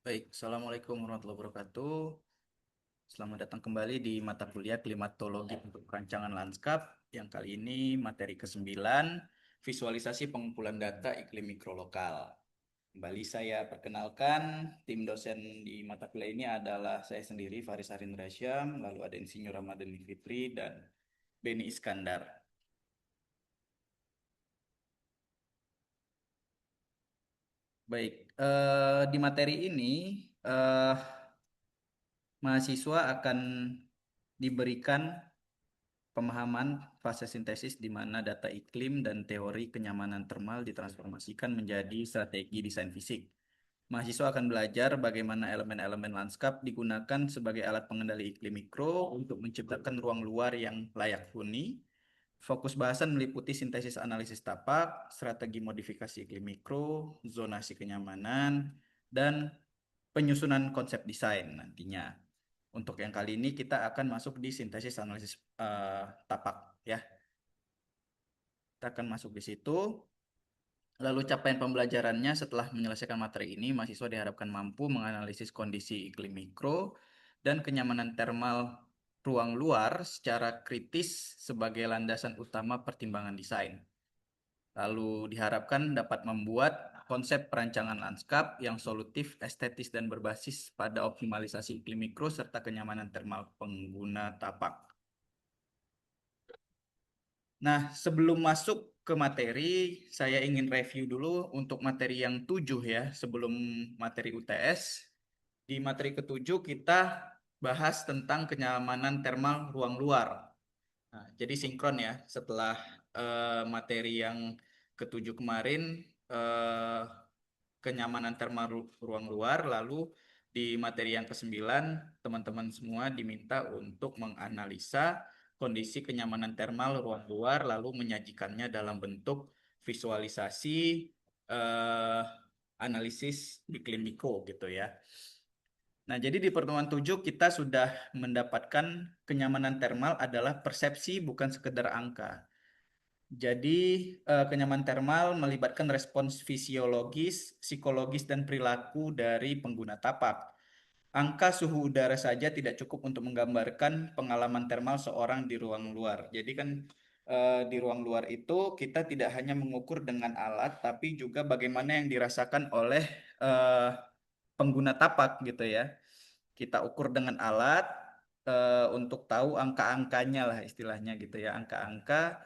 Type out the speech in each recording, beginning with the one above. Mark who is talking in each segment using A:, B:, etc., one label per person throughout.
A: Baik, Assalamualaikum warahmatullahi wabarakatuh. Selamat datang kembali di mata kuliah Klimatologi untuk Perancangan Lanskap. Yang kali ini materi ke-9, visualisasi pengumpulan data iklim mikrolokal. Kembali saya perkenalkan, tim dosen di mata kuliah ini adalah saya sendiri, Faris Arindra Syam, lalu ada Insinyur Ramadhani Fitri, dan Beni Iskandar. Baik, di materi ini eh, mahasiswa akan diberikan pemahaman fase sintesis di mana data iklim dan teori kenyamanan termal ditransformasikan menjadi strategi desain fisik. Mahasiswa akan belajar bagaimana elemen-elemen lanskap digunakan sebagai alat pengendali iklim mikro untuk menciptakan ruang luar yang layak huni. Fokus bahasan meliputi sintesis analisis tapak, strategi modifikasi iklim mikro, zonasi kenyamanan, dan penyusunan konsep desain nantinya. Untuk yang kali ini kita akan masuk di sintesis analisis tapak ya. Kita akan masuk di situ. Lalu capaian pembelajarannya setelah menyelesaikan materi ini, mahasiswa diharapkan mampu menganalisis kondisi iklim mikro dan kenyamanan termal ruang luar secara kritis sebagai landasan utama pertimbangan desain. Lalu diharapkan dapat membuat konsep perancangan lanskap yang solutif, estetis, dan berbasis pada optimalisasi iklim mikro serta kenyamanan termal pengguna tapak. Nah, sebelum masuk ke materi, saya ingin review dulu untuk materi yang 7 ya, sebelum materi UTS. Di materi ketujuh kita bahas tentang kenyamanan termal ruang luar. Nah, jadi sinkron ya, setelah materi yang ketujuh kemarin, eh, kenyamanan termal ruang luar, lalu di materi yang kesembilan, teman-teman semua diminta untuk menganalisa kondisi kenyamanan termal ruang luar, lalu menyajikannya dalam bentuk visualisasi eh, analisis iklim mikro gitu ya. Nah, jadi di pertemuan 7 kita sudah mendapatkan kenyamanan termal adalah persepsi bukan sekedar angka. Jadi, kenyamanan termal melibatkan respons fisiologis, psikologis, dan perilaku dari pengguna tapak. Angka suhu udara saja tidak cukup untuk menggambarkan pengalaman termal seorang di ruang luar. Jadi kan di ruang luar itu kita tidak hanya mengukur dengan alat, tapi juga bagaimana yang dirasakan oleh eh, pengguna tapak gitu ya. Kita ukur dengan alat untuk tahu angka-angkanya lah istilahnya gitu ya. Angka-angka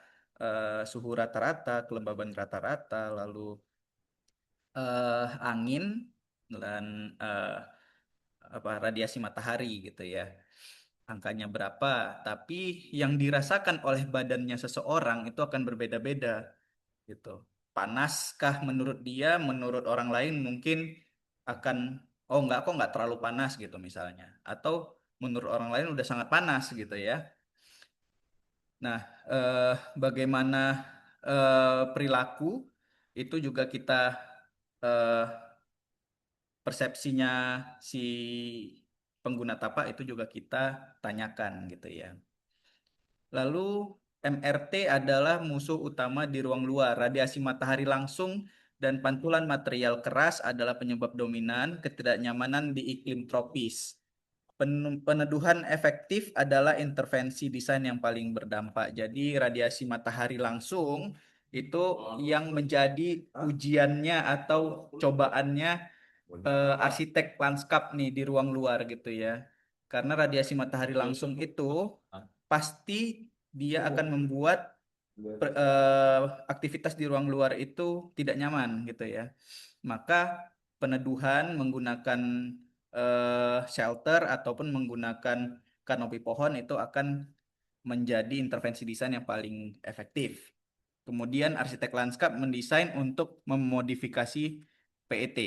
A: suhu rata-rata, kelembaban rata-rata, lalu angin dan apa radiasi matahari gitu ya. Angkanya berapa, tapi yang dirasakan oleh badannya seseorang itu akan berbeda-beda gitu. Panaskah menurut dia, menurut orang lain mungkin akan oh enggak kok enggak terlalu panas gitu misalnya. Atau menurut orang lain udah sangat panas gitu ya. Nah, bagaimana perilaku itu juga kita eh, persepsinya si pengguna tapak itu juga kita tanyakan gitu ya. Lalu MRT adalah musuh utama di ruang luar. Radiasi matahari langsung dan pantulan material keras adalah penyebab dominan ketidaknyamanan di iklim tropis. Peneduhan efektif adalah intervensi desain yang paling berdampak. Jadi radiasi matahari langsung itu yang menjadi ujiannya atau cobaannya arsitek lanskap nih di ruang luar gitu ya. Karena radiasi matahari langsung itu pasti dia akan membuat aktivitas di ruang luar itu tidak nyaman gitu ya. Maka peneduhan menggunakan shelter ataupun menggunakan kanopi pohon itu akan menjadi intervensi desain yang paling efektif. Kemudian arsitek lanskap mendesain untuk memodifikasi PET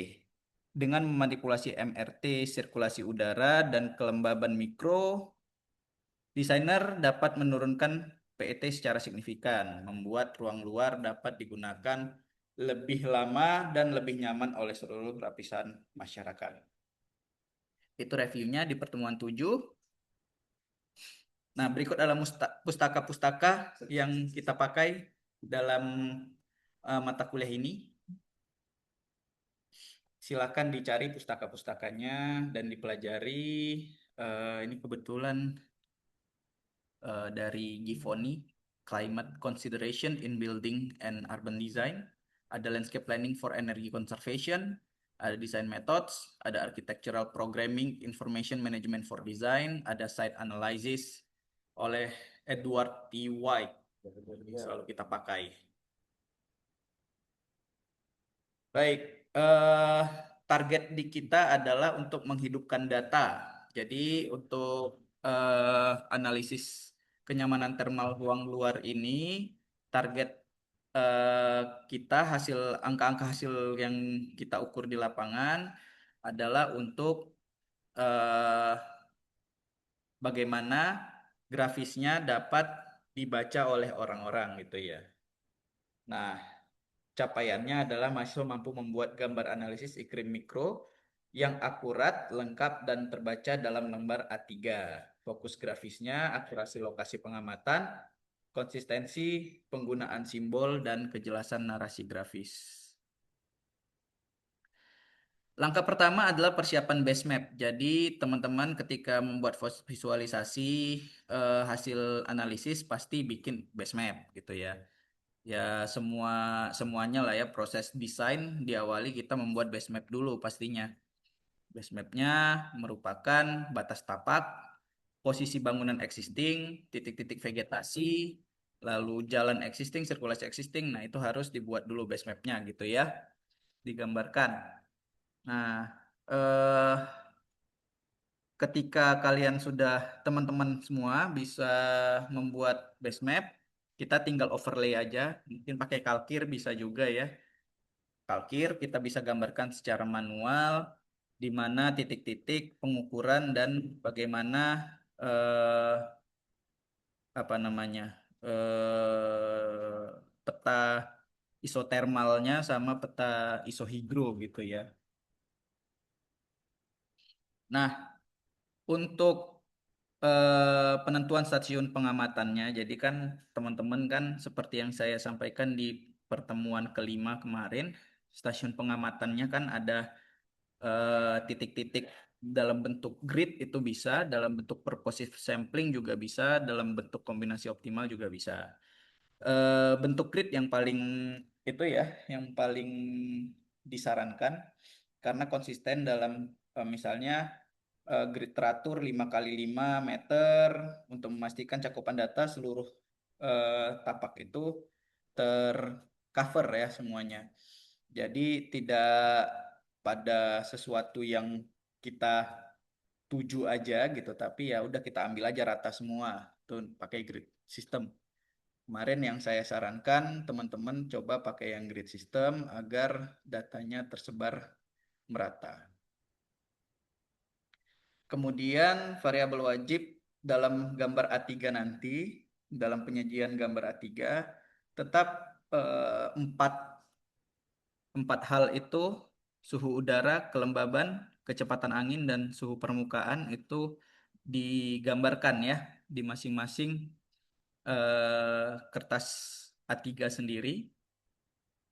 A: dengan memanipulasi MRT, sirkulasi udara, dan kelembaban mikro. Desainer dapat menurunkan PET secara signifikan, membuat ruang luar dapat digunakan lebih lama dan lebih nyaman oleh seluruh lapisan masyarakat. Itu reviewnya di pertemuan 7. Nah, berikut adalah pustaka-pustaka yang kita pakai dalam mata kuliah ini. Silakan dicari pustaka-pustakanya dan dipelajari. Ini kebetulan dari Gifoni, Climate Consideration in Building and Urban Design, ada Landscape Planning for Energy Conservation, ada Design Methods, ada Architectural Programming, Information Management for Design, ada Site Analysis oleh Edward T. White. Selalu kita pakai. Baik, target di kita adalah untuk menghidupkan data. Jadi untuk analisis kenyamanan termal ruang luar ini, target eh, kita angka-angka hasil yang kita ukur di lapangan adalah untuk eh, bagaimana grafisnya dapat dibaca oleh orang-orang gitu ya. Nah, capaiannya adalah mahasiswa mampu membuat gambar analisis iklim mikro yang akurat, lengkap, dan terbaca dalam lembar A3. Fokus grafisnya, akurasi lokasi pengamatan, konsistensi, penggunaan simbol, dan kejelasan narasi grafis. Langkah pertama adalah persiapan base map. Jadi teman-teman ketika membuat visualisasi hasil analisis pasti bikin base map gitu ya. Ya semuanya lah ya proses desain diawali kita membuat base map dulu pastinya. Base mapnya merupakan batas tapak, posisi bangunan existing, titik-titik vegetasi, lalu jalan existing, sirkulasi existing. Nah itu harus dibuat dulu base mapnya gitu ya, digambarkan. Nah eh, ketika kalian sudah teman-teman semua bisa membuat base map, kita tinggal overlay aja, mungkin pakai kalkir bisa juga ya. Kalkir kita bisa gambarkan secara manual di mana titik-titik pengukuran dan bagaimana eh, apa namanya peta isotermalnya sama peta isohidro gitu ya. Nah, untuk penentuan stasiun pengamatannya, jadi kan teman-teman kan seperti yang saya sampaikan di pertemuan kelima kemarin, stasiun pengamatannya kan ada titik-titik dalam bentuk grid itu bisa, dalam bentuk purposive sampling juga bisa, dalam bentuk kombinasi optimal juga bisa. Bentuk grid yang paling itu ya, yang paling disarankan karena konsisten dalam misalnya grid teratur 5 kali 5 meter untuk memastikan cakupan data seluruh tapak itu tercover ya semuanya. Jadi tidak pada sesuatu yang kita tuju aja gitu, tapi ya udah kita ambil aja rata semua tuh pakai grid system. Kemarin yang saya sarankan teman-teman coba pakai yang grid system agar datanya tersebar merata. Kemudian variabel wajib dalam gambar A3 nanti, dalam penyajian gambar A3, tetap empat, empat hal itu suhu udara, kelembaban, kecepatan angin, dan suhu permukaan itu digambarkan ya di masing-masing kertas A3 sendiri.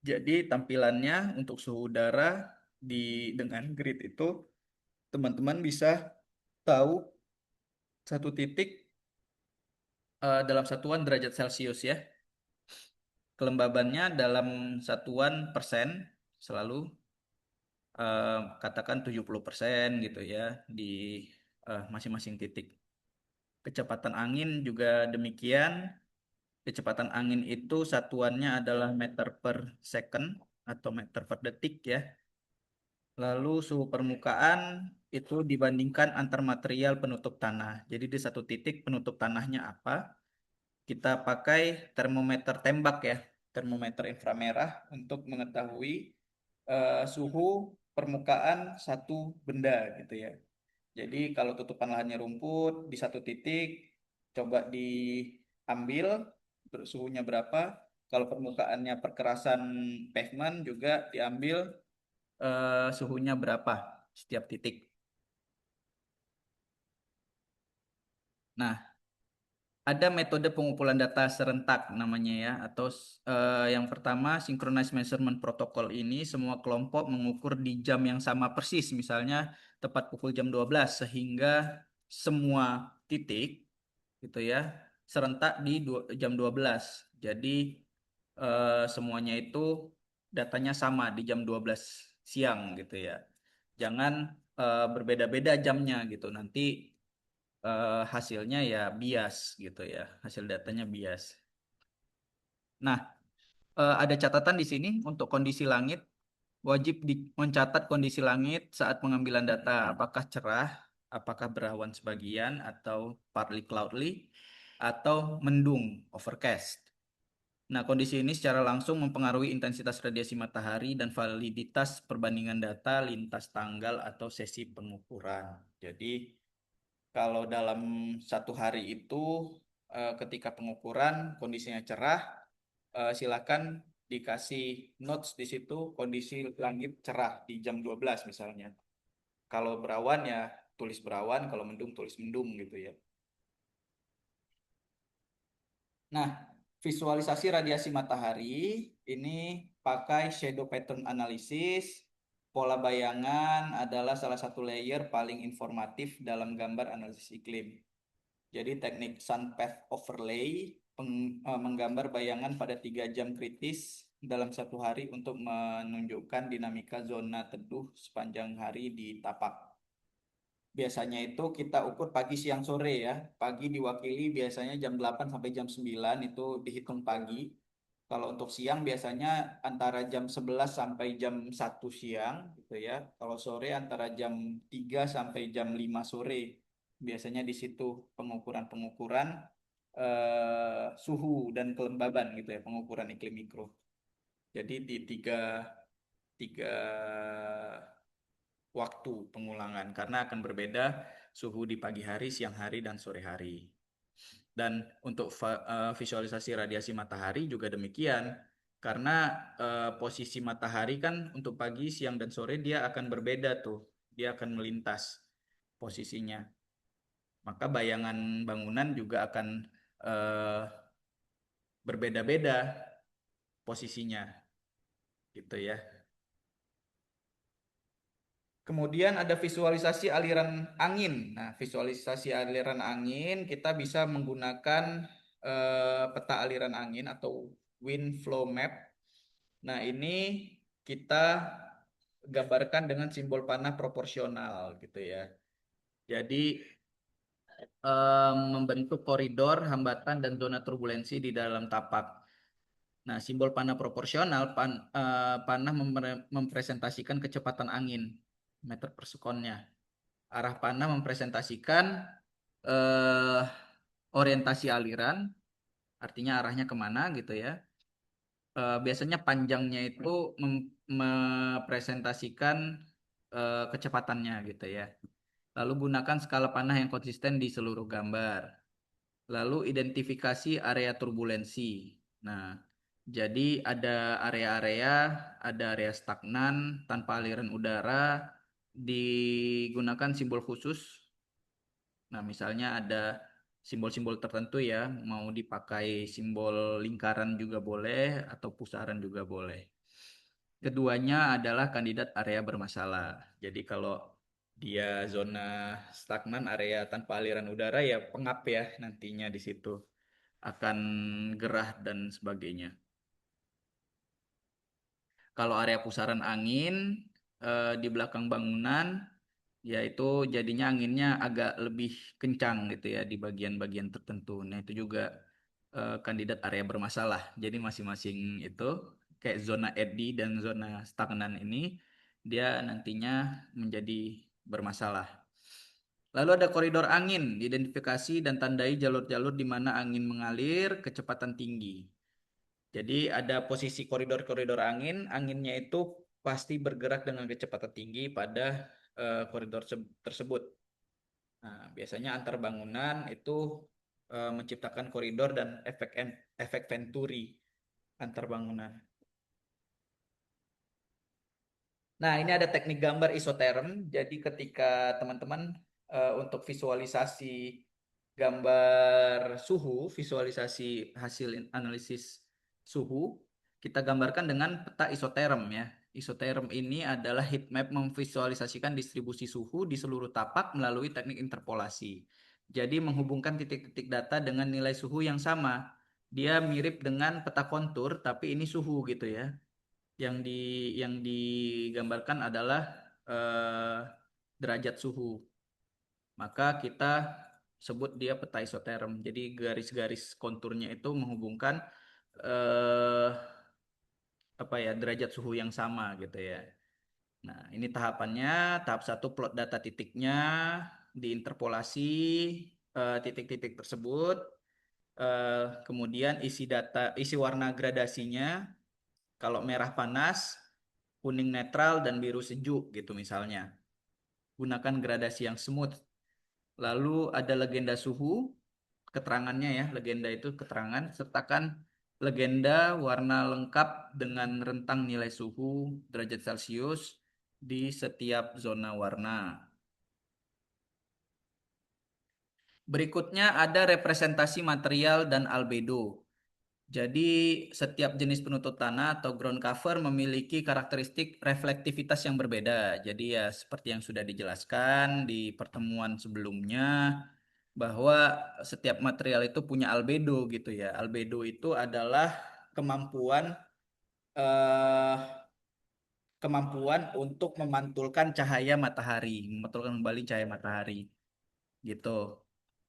A: Jadi tampilannya untuk suhu udara dengan grid itu teman-teman bisa tahu satu titik dalam satuan derajat Celcius ya. Kelembabannya dalam satuan persen selalu katakan 70% gitu ya di masing-masing titik. Kecepatan angin juga demikian. Kecepatan angin itu satuannya adalah meter per second atau meter per detik ya. Lalu suhu permukaan itu dibandingkan antar material penutup tanah. Jadi di satu titik penutup tanahnya apa? Kita pakai termometer tembak ya, termometer inframerah untuk mengetahui suhu permukaan satu benda gitu ya. Jadi kalau tutupan lahannya rumput di satu titik, coba diambil suhunya berapa. Kalau permukaannya perkerasan pavement juga diambil suhunya berapa setiap titik. Nah, Ada metode pengumpulan data serentak namanya ya, atau yang pertama Synchronized Measurement Protocol ini semua kelompok mengukur di jam yang sama persis, misalnya tepat pukul jam 12 sehingga semua titik gitu ya serentak di jam 12. Jadi semuanya itu datanya sama di jam 12 siang gitu ya. Jangan berbeda-beda jamnya gitu. Nanti hasilnya ya bias gitu ya. Hasil datanya bias. Nah, ada catatan di sini untuk kondisi langit. Wajib mencatat kondisi langit saat pengambilan data. Apakah cerah, apakah berawan sebagian, atau partly cloudy, atau mendung, overcast. Nah, kondisi ini secara langsung mempengaruhi intensitas radiasi matahari dan validitas perbandingan data lintas tanggal atau sesi pengukuran. Jadi, kalau dalam satu hari itu ketika pengukuran kondisinya cerah, silakan dikasih notes di situ kondisi langit cerah di jam 12 misalnya. Kalau berawan ya tulis berawan, kalau mendung tulis mendung gitu ya. Nah, visualisasi radiasi matahari ini pakai shadow pattern analysis. Pola bayangan adalah salah satu layer paling informatif dalam gambar analisis iklim. Jadi teknik sun path overlay menggambar bayangan pada 3 jam kritis dalam satu hari untuk menunjukkan dinamika zona teduh sepanjang hari di tapak. Biasanya itu kita ukur pagi, siang, sore ya. Pagi diwakili biasanya jam 8 sampai jam 9 itu dihitung pagi. Kalau untuk siang biasanya antara jam 11 sampai jam 1 siang gitu ya. Kalau sore antara jam 3 sampai jam 5 sore. Biasanya di situ pengukuran-pengukuran suhu dan kelembaban gitu ya, pengukuran iklim mikro. Jadi di tiga waktu pengulangan karena akan berbeda suhu di pagi hari, siang hari, dan sore hari. Dan untuk visualisasi radiasi matahari juga demikian. Karena posisi matahari kan untuk pagi, siang, dan sore dia akan berbeda tuh. Dia akan melintas posisinya. Maka bayangan bangunan juga akan eh, berbeda-beda posisinya gitu ya. Kemudian ada visualisasi aliran angin. Nah, visualisasi aliran angin kita bisa menggunakan peta aliran angin atau wind flow map. Nah, ini kita gambarkan dengan simbol panah proporsional gitu ya. Jadi membentuk koridor, hambatan, dan zona turbulensi di dalam tapak. Nah, simbol panah proporsional, panah mempresentasikan kecepatan angin, meter per sekonnya. Arah panah mempresentasikan eh, orientasi aliran, artinya arahnya kemana gitu ya. Biasanya panjangnya itu mempresentasikan kecepatannya gitu ya. Lalu gunakan skala panah yang konsisten di seluruh gambar. Lalu identifikasi area turbulensi. Nah, jadi ada area stagnan tanpa aliran udara, digunakan simbol khusus. Nah, misalnya ada simbol-simbol tertentu ya, mau dipakai simbol lingkaran juga boleh atau pusaran juga boleh. Keduanya adalah kandidat area bermasalah. Jadi kalau dia zona stagnan, area tanpa aliran udara ya pengap ya nantinya di situ akan gerah dan sebagainya. Kalau area pusaran angin di belakang bangunan yaitu jadinya anginnya agak lebih kencang gitu ya di bagian-bagian tertentu. Nah, itu juga kandidat area bermasalah. Jadi masing-masing itu kayak zona eddy dan zona stagnan ini dia nantinya menjadi bermasalah. Lalu ada koridor angin, identifikasi dan tandai jalur-jalur di mana angin mengalir kecepatan tinggi. Jadi ada posisi koridor-koridor angin, anginnya itu pasti bergerak dengan kecepatan tinggi pada koridor tersebut. Nah, biasanya antar bangunan itu menciptakan koridor dan efek venturi antar bangunan. Nah, ini ada teknik gambar isoterm. Jadi ketika teman-teman untuk visualisasi gambar suhu, visualisasi hasil analisis suhu, kita gambarkan dengan peta isoterm ya. Isoterm ini adalah heat map memvisualisasikan distribusi suhu di seluruh tapak melalui teknik interpolasi. Jadi menghubungkan titik-titik data dengan nilai suhu yang sama. Dia mirip dengan peta kontur, tapi ini suhu gitu ya. Yang yang digambarkan adalah eh, derajat suhu. Maka kita sebut dia peta isoterm. Jadi garis-garis konturnya itu menghubungkan eh, apa ya derajat suhu yang sama gitu ya. Nah, ini tahapannya. Tahap satu plot data titiknya, diinterpolasi titik-titik tersebut. Kemudian isi data, isi warna gradasinya. Kalau merah panas, kuning netral, dan biru sejuk gitu misalnya. Gunakan gradasi yang smooth. Lalu ada legenda suhu, keterangannya ya, legenda itu keterangan, sertakan legenda warna lengkap dengan rentang nilai suhu derajat Celcius di setiap zona warna. Berikutnya ada representasi material dan albedo. Jadi setiap jenis penutup tanah atau ground cover memiliki karakteristik reflektivitas yang berbeda. Jadi ya seperti yang sudah dijelaskan di pertemuan sebelumnya bahwa setiap material itu punya albedo gitu ya. Albedo itu adalah kemampuan eh, kemampuan untuk memantulkan cahaya matahari, memantulkan kembali cahaya matahari gitu.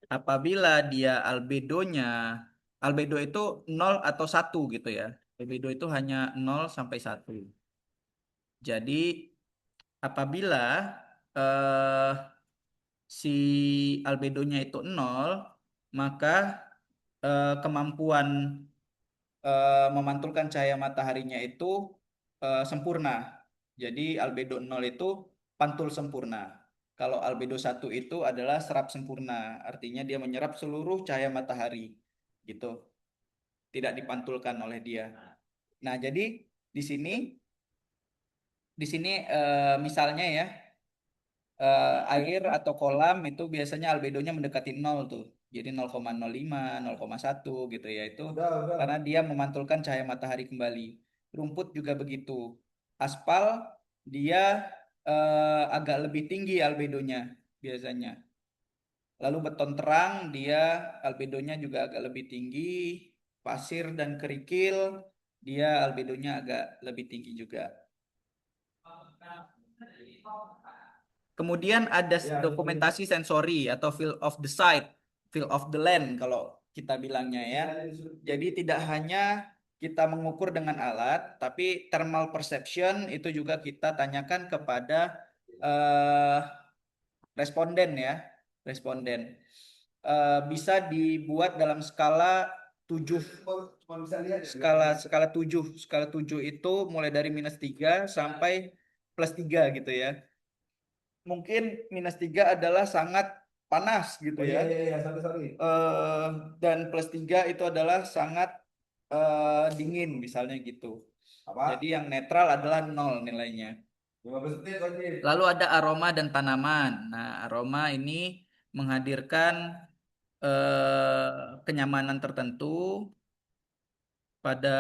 A: Apabila dia albedo itu nol atau satu gitu ya. Albedo itu hanya nol sampai satu. Jadi apabila eh, si albedonya itu nol, maka kemampuan memantulkan cahaya mataharinya itu sempurna. Jadi albedo nol itu pantul sempurna. Kalau albedo satu itu adalah serap sempurna, artinya dia menyerap seluruh cahaya matahari, gitu. Tidak dipantulkan oleh dia. Nah, jadi di sini misalnya ya air atau kolam itu biasanya albedonya mendekati nol tuh. Jadi 0,05, 0,1 gitu ya. Itu karena dia memantulkan cahaya matahari kembali. Rumput juga begitu. Aspal dia agak lebih tinggi albedonya biasanya. Lalu beton terang dia albedonya juga agak lebih tinggi. Pasir dan kerikil dia albedonya agak lebih tinggi juga. Kemudian ada dokumentasi sensori atau feel of the sight, feel of the land kalau kita bilangnya ya. Jadi tidak hanya kita mengukur dengan alat, tapi thermal perception itu juga kita tanyakan kepada eh, responden ya, responden. Bisa dibuat dalam skala 7, skala skala 7. Skala 7 itu mulai dari -3 sampai +3 gitu ya. Mungkin -3 adalah sangat panas gitu
B: Oh
A: ya.
B: iya iya iya sorry sorry.
A: Eh, dan +3 itu adalah sangat dingin misalnya gitu.
B: Apa?
A: Jadi yang netral adalah nol nilainya.
B: 15 menit wajib.
A: Lalu ada aroma dan tanaman. Nah, aroma ini menghadirkan kenyamanan tertentu pada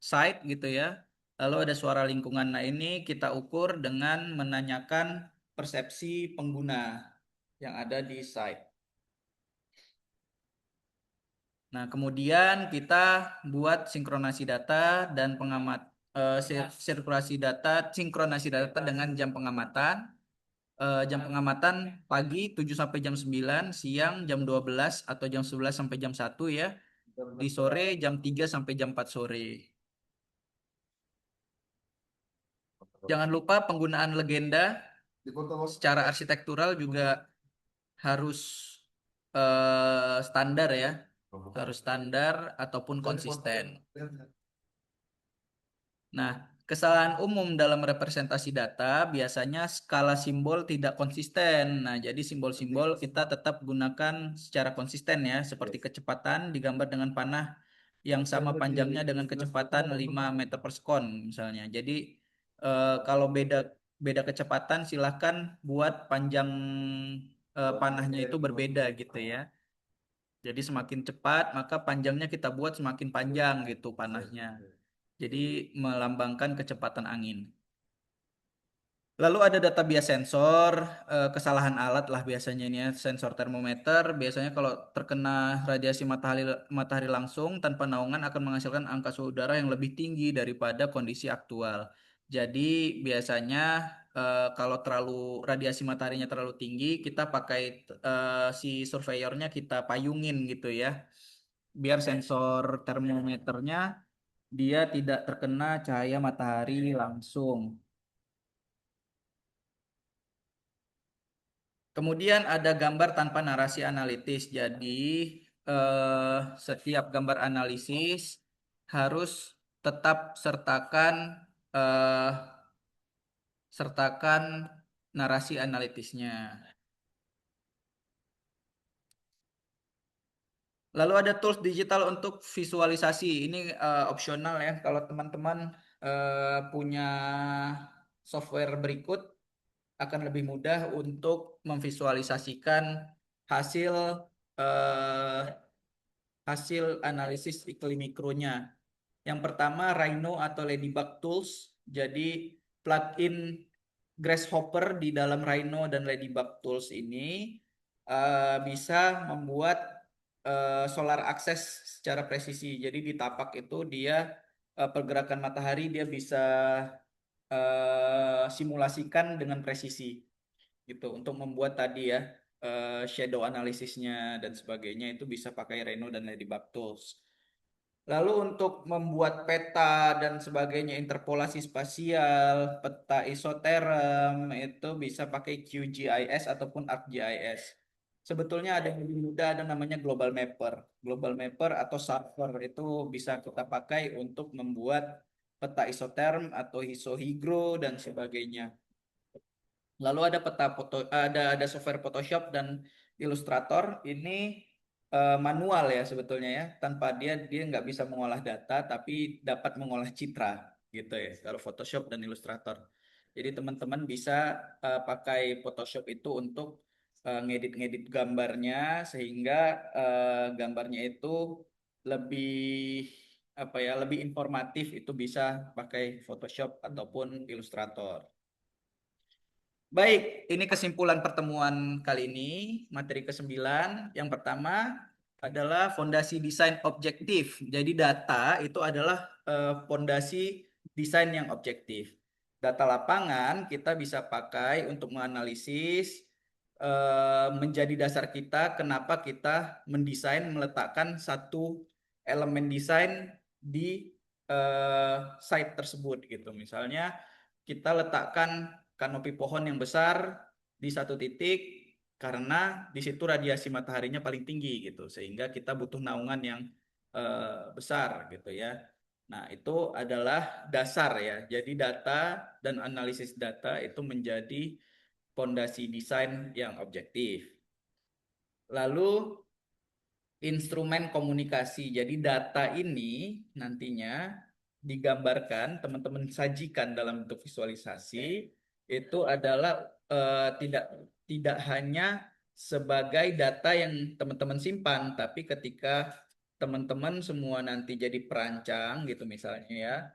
A: site gitu ya. Lalu ada suara lingkungan. Nah, ini kita ukur dengan menanyakan persepsi pengguna yang ada di site. Nah, kemudian kita buat sinkronasi data dan sinkronasi data dengan jam pengamatan. Jam pengamatan pagi 7 sampai jam 9, siang jam 12 atau jam 11 sampai jam 1 ya. Di sore jam 3 sampai jam 4 sore. Jangan lupa penggunaan legenda
B: Di foto bos.
A: secara arsitektural juga harus standar ya. Harus standar ataupun konsisten. Nah, kesalahan umum dalam representasi data biasanya skala simbol tidak konsisten. Nah, jadi simbol-simbol kita tetap gunakan secara konsisten ya, seperti kecepatan digambar dengan panah yang sama panjangnya dengan kecepatan 5 meter per sekon misalnya. Jadi kalau beda beda kecepatan silahkan buat panjang panahnya itu berbeda gitu ya. Jadi semakin cepat maka panjangnya kita buat semakin panjang gitu panahnya. Jadi melambangkan kecepatan angin. Lalu ada data bias sensor, kesalahan alat lah biasanya ini ya, sensor termometer. Biasanya kalau terkena radiasi matahari langsung tanpa naungan akan menghasilkan angka suhu udara yang lebih tinggi daripada kondisi aktual. Jadi biasanya kalau terlalu radiasi mataharinya terlalu tinggi, kita pakai si surveyornya kita payungin gitu ya, biar sensor termometernya dia tidak terkena cahaya matahari langsung. Kemudian ada gambar tanpa narasi analitis. Jadi setiap gambar analisis harus tetap eh, sertakan narasi analitisnya. Lalu ada tools digital untuk visualisasi. Ini opsional ya. Kalau teman-teman punya software berikut akan lebih mudah untuk memvisualisasikan hasil eh, hasil analisis iklim mikronya. Yang pertama Rhino atau Ladybug Tools. Jadi plugin Grasshopper di dalam Rhino dan Ladybug Tools ini bisa membuat solar access secara presisi. Jadi di tapak itu dia pergerakan matahari dia bisa simulasikan dengan presisi gitu untuk membuat tadi ya shadow analisisnya dan sebagainya itu bisa pakai Rhino dan Ladybug Tools. Lalu untuk membuat peta dan sebagainya, interpolasi spasial, peta isoterm, itu bisa pakai QGIS ataupun ArcGIS. Sebetulnya ada yang lebih mudah, ada namanya Global Mapper. Global Mapper atau Surfer itu bisa kita pakai untuk membuat peta isoterm atau isohigro dan sebagainya. Lalu ada peta foto, ada software Photoshop dan Illustrator. Ini manual ya sebetulnya ya. Tanpa dia nggak bisa mengolah data, tapi dapat mengolah citra gitu ya. Kalau Photoshop dan Illustrator. Jadi teman-teman bisa pakai Photoshop itu untuk ngedit-ngedit gambarnya sehingga gambarnya itu lebih apa ya, lebih informatif itu bisa pakai Photoshop ataupun Illustrator. Baik, ini kesimpulan pertemuan kali ini, materi ke-9. Yang pertama adalah fondasi desain objektif. Jadi data itu adalah fondasi desain yang objektif. Data lapangan kita bisa pakai untuk menganalisis menjadi dasar kita kenapa kita mendesain meletakkan satu elemen desain di site tersebut gitu. Misalnya kita letakkan kanopi pohon yang besar di satu titik karena di situ radiasi mataharinya paling tinggi gitu sehingga kita butuh naungan yang besar gitu ya. Nah, itu adalah dasar ya. Jadi data dan analisis data itu menjadi fondasi desain yang objektif. Lalu instrumen komunikasi. Jadi data ini nantinya digambarkan, teman-teman sajikan dalam bentuk visualisasi itu adalah tidak tidak hanya sebagai data yang teman-teman simpan, tapi ketika teman-teman semua nanti jadi perancang gitu misalnya ya,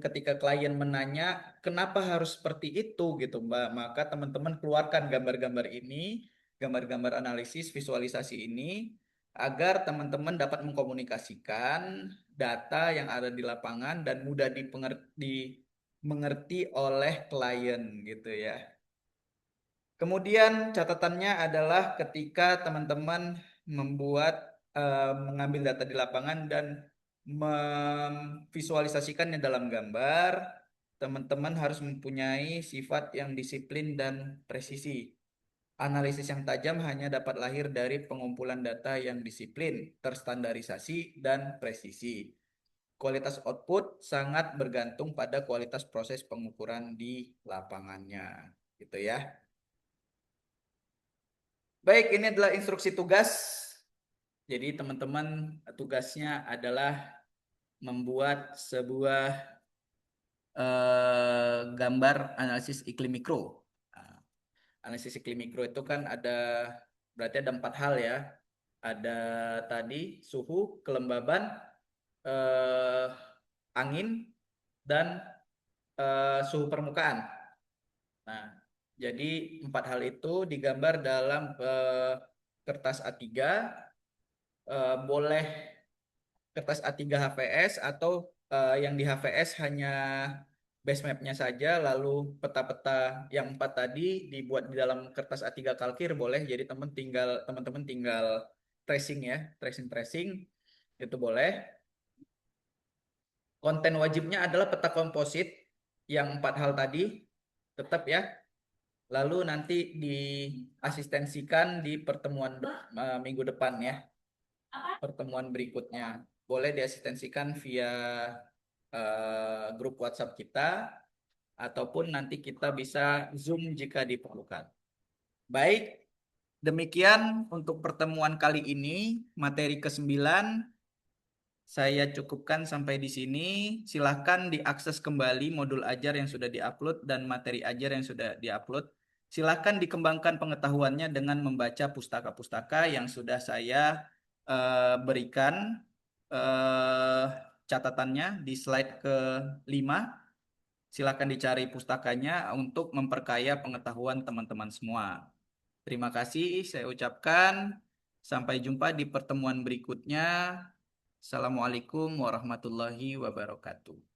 A: ketika klien menanya kenapa harus seperti itu gitu Mbak, maka teman-teman keluarkan gambar-gambar ini, gambar-gambar analisis visualisasi ini agar teman-teman dapat mengkomunikasikan data yang ada di lapangan dan mudah dimengerti oleh klien gitu ya. Kemudian catatannya adalah ketika teman-teman mengambil data di lapangan dan memvisualisasikannya dalam gambar, teman-teman harus mempunyai sifat yang disiplin dan presisi. Analisis yang tajam hanya dapat lahir dari pengumpulan data yang disiplin, terstandarisasi, dan presisi. Kualitas output sangat bergantung pada kualitas proses pengukuran di lapangannya. Gitu ya. Baik, ini adalah instruksi tugas. Jadi teman-teman tugasnya adalah membuat sebuah gambar analisis iklim mikro. Nah, Analisis iklim mikro itu kan berarti ada 4 hal ya. Ada tadi suhu, kelembaban, eh, angin, dan suhu permukaan. Nah, jadi 4 hal itu digambar dalam kertas A3. Boleh kertas A3 HVS atau yang di HVS hanya base mapnya saja, lalu peta-peta yang 4 tadi dibuat di dalam kertas A3 kalkir boleh. Jadi teman-teman tinggal tracing ya, tracing itu boleh. Konten wajibnya adalah peta komposit yang 4 hal tadi, tetap ya. Lalu nanti diasistensikan di pertemuan minggu depan ya, pertemuan berikutnya. Boleh diasistensikan via grup WhatsApp kita, ataupun nanti kita bisa Zoom jika diperlukan. Baik, demikian untuk pertemuan kali ini, materi ke-9. Saya cukupkan sampai di sini. Silahkan diakses kembali modul ajar yang sudah diupload dan materi ajar yang sudah diupload. Silahkan dikembangkan pengetahuannya dengan membaca pustaka-pustaka yang sudah saya berikan eh, catatannya di slide ke-5. Silahkan dicari pustakanya untuk memperkaya pengetahuan teman-teman semua. Terima kasih, saya ucapkan. Sampai jumpa di pertemuan berikutnya. Assalamualaikum warahmatullahi wabarakatuh.